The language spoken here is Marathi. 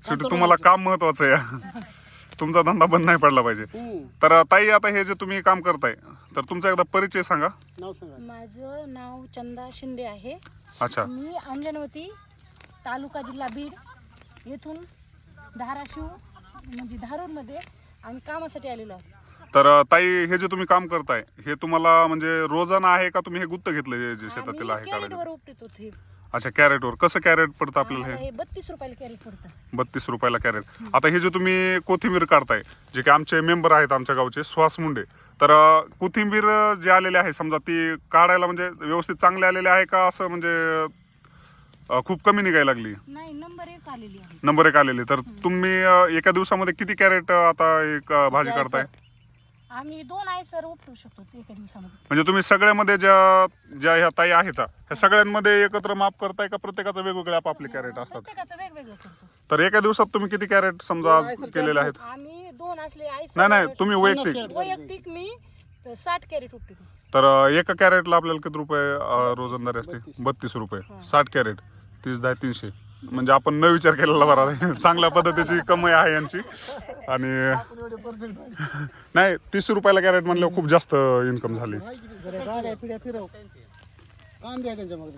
शेवटी तुम्हाला काम महत्वाचं आहे. तुमचा धंदा बंद नाही पडला पाहिजे. तर ताई आता हे जे तुम्ही काम करताय तर तुमचा एकदा परिचय सांगा. नाव सांगा. माझं नाव चंदा शिंदे आहे. अच्छा. मी अंजनवती तालुका जिल्हा बीड येथून धाराशिव म्हणजे धारूरमध्ये आम्ही कामासाठी आलेलो आहोत. तर ताई हे जे तुम्ही काम करताय हे तुम्हाला म्हणजे रोजाना आहे का तुम्ही हे गुत्त घेतलं जे शेतातील आहे कॅरेटवर करायचं? उपटतो ते. अच्छा, कॅरेटवर कसं कॅरेट पडतं आपल्याला हे? हे 32 रुपयाला कॅरेट पडतं. 32 रुपयाला कॅरेट. आता हे जे तुम्ही कोथिंबीर काढताय जे की आमचे मेंबर आहेत आमच्या गावचे सुहास मुंडे, तर कोथिंबीर जे आलेले आहे समजा ती काढायला म्हणजे व्यवस्थित चांगले आलेले आहे का असं म्हणजे खूप कमी निघायला लागली? नाही, नंबर 1 आलेली आहे. नंबर 1 आलेली. तर तुम्ही एका दिवसामध्ये किती कॅरेट आता एक भाजी काढताय? आम्ही 2 आहे सर उपटू शकतो एका दिवसामध्ये. म्हणजे तुम्ही सगळ्यामध्ये ज्या ह्या ताई आहेत ह्या सगळ्यांमध्ये एकत्र माप करताय का प्रत्येकाचं वेगवेगळे आपापले कॅरेट असतात? प्रत्येकाचं वेगवेगळं करतो. तर एका दिवसात तुम्ही किती कॅरेट समजा आज केलेले आहेत? आम्ही 2 असले आहे नाही तुम्ही वैयक्तिक वैयक्तिक मी 60 कॅरेट उपटतो. तर एका कॅरेटला आपल्याला किती रुपये रोजंदारी असते? 32 रुपये. 60 कॅरेट 30 10 300. म्हणजे आपण न विचार केलेला बरा आहे. चांगल्या पद्धतीची कमाई आहे यांची. आणि नाही 30 रुपयाला कॅरेट म्हणल्यावर खूप जास्त इन्कम झाली. गाड्या पिढ्या फिरव काम द्या त्यांच्या मागे.